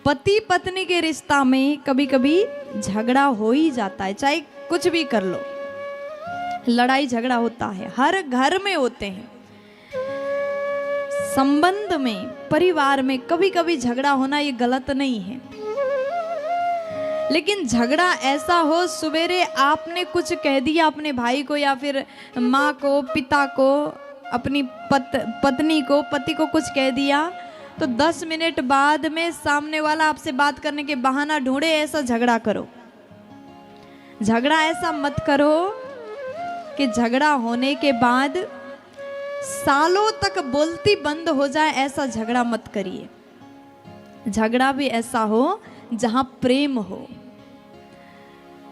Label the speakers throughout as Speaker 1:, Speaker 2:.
Speaker 1: पति पत्नी के रिश्ता में कभी कभी झगड़ा हो ही जाता है, चाहे कुछ भी कर लो, लड़ाई झगड़ा होता है, हर घर में होते हैं। संबंध में, परिवार में कभी कभी झगड़ा होना ये गलत नहीं है, लेकिन झगड़ा ऐसा हो, सवेरे आपने कुछ कह दिया अपने भाई को या फिर माँ को, पिता को, अपनी पत्नी को, पति को कुछ कह दिया, तो 10 मिनट बाद में सामने वाला आपसे बात करने के बहाना ढूंढे, ऐसा झगड़ा करो। झगड़ा ऐसा मत करो कि झगड़ा होने के बाद सालों तक बोलती बंद हो जाए, ऐसा झगड़ा मत करिए। झगड़ा भी ऐसा हो जहां प्रेम हो।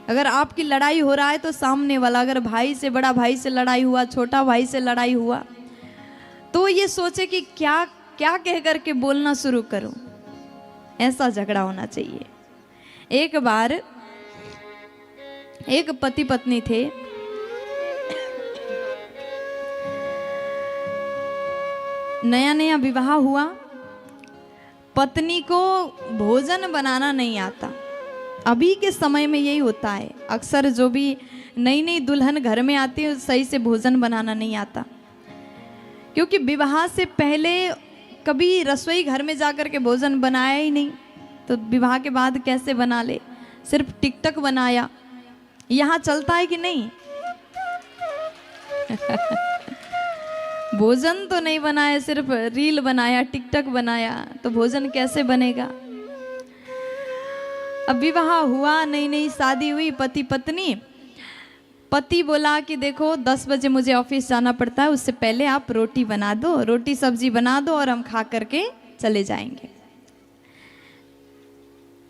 Speaker 1: अगर आपकी लड़ाई हो रहा है तो सामने वाला, अगर भाई से, बड़ा भाई से लड़ाई हुआ, छोटा भाई से लड़ाई हुआ, तो ये सोचे कि क्या क्या कह करके बोलना शुरू करूं, ऐसा झगड़ा होना चाहिए। एक बार एक पति पत्नी थे, नया नया विवाह हुआ, पत्नी को भोजन बनाना नहीं आता। अभी के समय में यही होता है, अक्सर जो भी नई नई दुल्हन घर में आती है सही से भोजन बनाना नहीं आता, क्योंकि विवाह से पहले कभी रसोई घर में जाकर के भोजन बनाया ही नहीं, तो विवाह के बाद कैसे बना ले, सिर्फ टिकटक बनाया। यहाँ चलता है कि नहीं? भोजन तो नहीं बनाया, सिर्फ रील बनाया, टिकटक बनाया, तो भोजन कैसे बनेगा? अब विवाह हुआ, नई नई शादी हुई, पति पत्नी, पति बोला कि देखो 10 बजे मुझे ऑफिस जाना पड़ता है, उससे पहले आप रोटी बना दो, रोटी सब्जी बना दो और हम खा करके चले जाएंगे।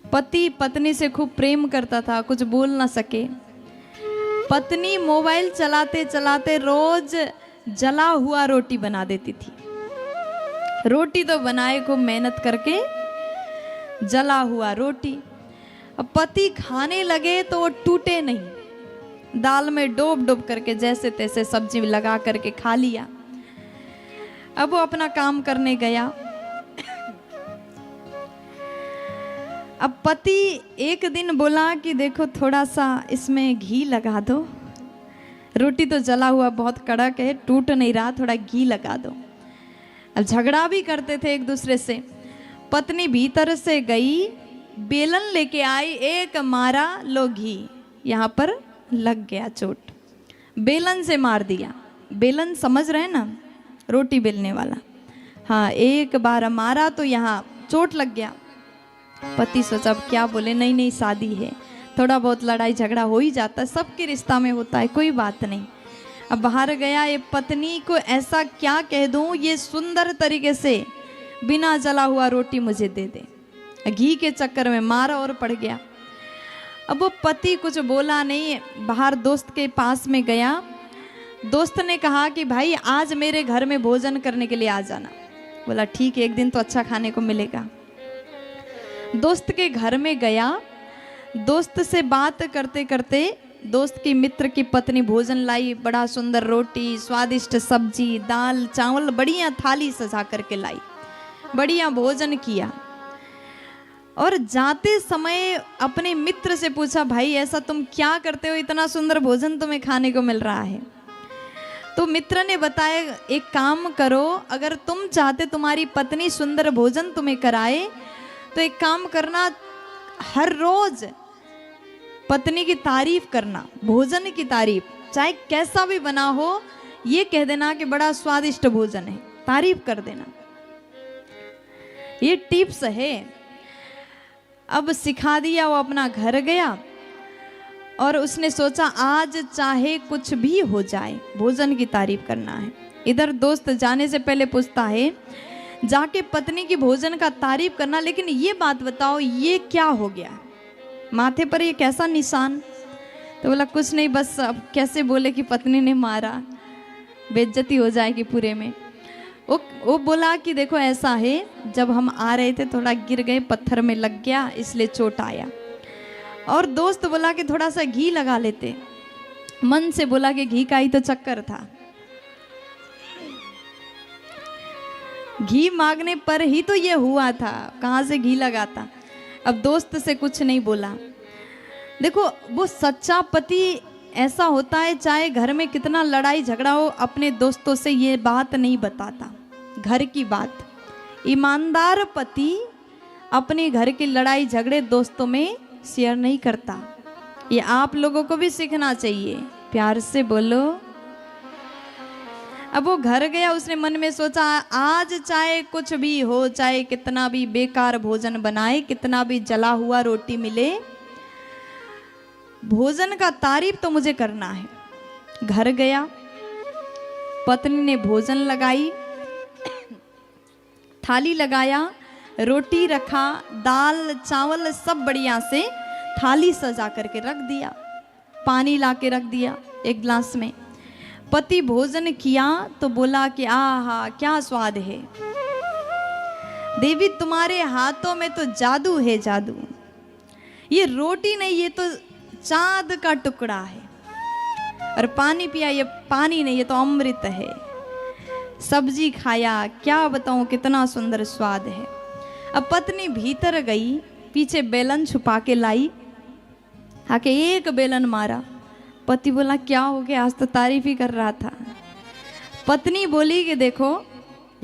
Speaker 1: पति पत्नी से खूब प्रेम करता था, कुछ बोल ना सके। पत्नी मोबाइल चलाते चलाते रोज जला हुआ रोटी बना देती थी। रोटी तो बनाए खूब मेहनत करके, जला हुआ रोटी। अब पति खाने लगे तो वो टूटे नहीं, दाल में डोब डोब करके जैसे तैसे सब्जी लगा करके खा लिया। अब वो अपना काम करने गया। अब पति एक दिन बोला कि देखो थोड़ा सा इसमें घी लगा दो, रोटी तो जला हुआ बहुत कड़क है, टूट नहीं रहा, थोड़ा घी लगा दो। अब झगड़ा भी करते थे एक दूसरे से। पत्नी भीतर से गई, बेलन लेके आई, एक मारा, लो घी यहाँ पर लग गया, चोट। बेलन से मार दिया। बेलन समझ रहे ना, रोटी बेलने वाला। हाँ, एक बार मारा तो यहाँ चोट लग गया। पति सोचा अब क्या बोले, नहीं नहीं शादी है, थोड़ा बहुत लड़ाई झगड़ा हो ही जाता है, सबके रिश्ता में होता है, कोई बात नहीं। अब बाहर गया, ये पत्नी को ऐसा क्या कह दूं, ये सुंदर तरीके से बिना जला हुआ रोटी मुझे दे दे। घी के चक्कर में मारा और पड़ गया। अब वो पति कुछ बोला नहीं, बाहर दोस्त के पास में गया। दोस्त ने कहा कि भाई आज मेरे घर में भोजन करने के लिए आ जाना। बोला ठीक है, एक दिन तो अच्छा खाने को मिलेगा। दोस्त के घर में गया। दोस्त से बात करते करते दोस्त की मित्र की पत्नी भोजन लाई, बड़ा सुंदर रोटी, स्वादिष्ट सब्जी, दाल चावल, बढ़िया थाली सजा करके लाई, बढ़िया भोजन किया। और जाते समय अपने मित्र से पूछा, भाई ऐसा तुम क्या करते हो, इतना सुंदर भोजन तुम्हें खाने को मिल रहा है? तो मित्र ने बताया, एक काम करो, अगर तुम चाहते तुम्हारी पत्नी सुंदर भोजन तुम्हें कराए तो एक काम करना, हर रोज पत्नी की तारीफ करना, भोजन की तारीफ, चाहे कैसा भी बना हो, ये कह देना कि बड़ा स्वादिष्ट भोजन है, तारीफ कर देना। ये टिप्स है। अब सिखा दिया, वो अपना घर गया और उसने सोचा आज चाहे कुछ भी हो जाए भोजन की तारीफ करना है। इधर दोस्त जाने से पहले पूछता है, जाके पत्नी की भोजन का तारीफ करना, लेकिन ये बात बताओ ये क्या हो गया, माथे पर ये कैसा निशान? तो बोला कुछ नहीं, बस अब कैसे बोले कि पत्नी ने मारा, बेइज्जती हो जाएगी पूरे में। वो बोला कि देखो ऐसा है, जब हम आ रहे थे थोड़ा गिर गए, पत्थर में लग गया इसलिए चोट आया। और दोस्त बोला कि थोड़ा सा घी लगा लेते, मन से बोला कि घी का ही तो चक्कर था, घी मांगने पर ही तो ये हुआ था, कहाँ से घी लगाता। अब दोस्त से कुछ नहीं बोला। देखो वो सच्चा पति ऐसा होता है, चाहे घर में कितना लड़ाई झगड़ा हो, अपने दोस्तों से ये बात नहीं बताता, घर की बात। ईमानदार पति अपने घर की लड़ाई झगड़े दोस्तों में शेयर नहीं करता। ये आप लोगों को भी सीखना चाहिए। प्यार से बोलो। अब वो घर गया, उसने मन में सोचा आज चाहे कुछ भी हो, चाहे कितना भी बेकार भोजन बनाए, कितना भी जला हुआ रोटी मिले, भोजन का तारीफ तो मुझे करना है। घर गया, पत्नी ने भोजन लगाई, थाली लगाया, रोटी रखा, दाल चावल सब बढ़िया से थाली सजा करके रख दिया, पानी ला के रख दिया एक गिलास में। पति भोजन किया तो बोला कि आहा क्या स्वाद है, देवी तुम्हारे हाथों में तो जादू है, जादू। ये रोटी नहीं, ये तो चांद का टुकड़ा है। और पानी पिया, ये पानी नहीं, ये तो अमृत है। सब्जी खाया, क्या बताऊं कितना सुंदर स्वाद है। अब पत्नी भीतर गई, पीछे बेलन छुपा के लाई, आके एक बेलन मारा। पति बोला क्या हो गया, आज तो तारीफ ही कर रहा था। पत्नी बोली कि देखो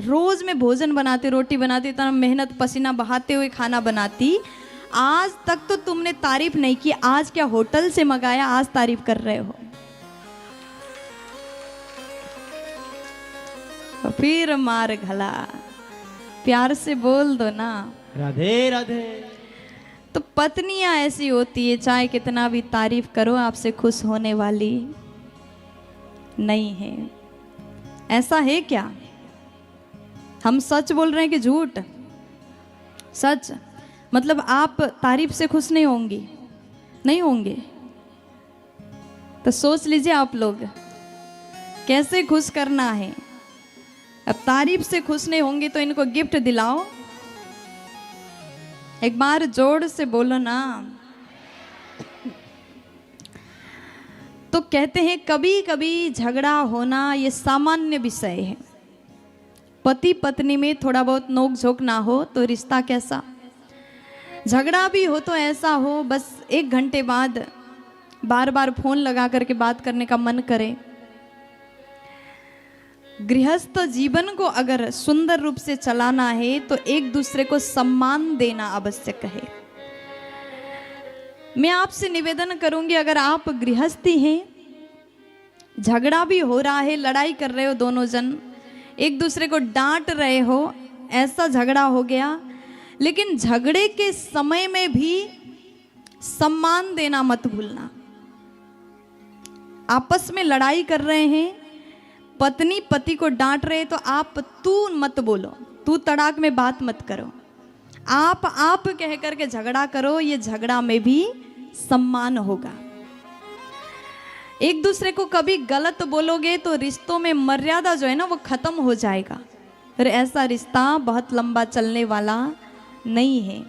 Speaker 1: रोज मैं भोजन बनाती, रोटी बनाती, इतना मेहनत पसीना बहाते हुए खाना बनाती, आज तक तो तुमने तारीफ नहीं की, आज क्या होटल से मंगाया, आज तारीफ कर रहे हो। फिर मार घला। प्यार से बोल दो ना,
Speaker 2: राधे राधे।
Speaker 1: तो पत्नियां ऐसी होती है, चाहे कितना भी तारीफ करो आपसे खुश होने वाली नहीं है। ऐसा है क्या? हम सच बोल रहे हैं कि झूठ? सच। मतलब आप तारीफ से खुश नहीं होंगी, नहीं होंगे? तो सोच लीजिए आप लोग कैसे खुश करना है। अब तारीफ से खुश नहीं होंगे तो इनको गिफ्ट दिलाओ। एक बार जोर से बोलो ना। तो कहते हैं कभी कभी झगड़ा होना ये सामान्य विषय है। पति पत्नी में थोड़ा बहुत नोक झोंक ना हो तो रिश्ता कैसा? झगड़ा भी हो तो ऐसा हो बस 1 घंटे बाद बार बार फोन लगा करके बात करने का मन करे। गृहस्थ जीवन को अगर सुंदर रूप से चलाना है तो एक दूसरे को सम्मान देना आवश्यक है। मैं आपसे निवेदन करूंगी, अगर आप गृहस्थी हैं, झगड़ा भी हो रहा है, लड़ाई कर रहे हो, दोनों जन एक दूसरे को डांट रहे हो, ऐसा झगड़ा हो गया, लेकिन झगड़े के समय में भी सम्मान देना मत भूलना। आपस में लड़ाई कर रहे हैं, पत्नी पति को डांट रहे तो आप तू मत बोलो, तू तड़ाक में बात मत करो, आप कह करके झगड़ा करो। ये झगड़ा में भी सम्मान होगा। एक दूसरे को कभी गलत बोलोगे तो रिश्तों में मर्यादा जो है ना वो खत्म हो जाएगा, फिर ऐसा रिश्ता बहुत लंबा चलने वाला नहीं है।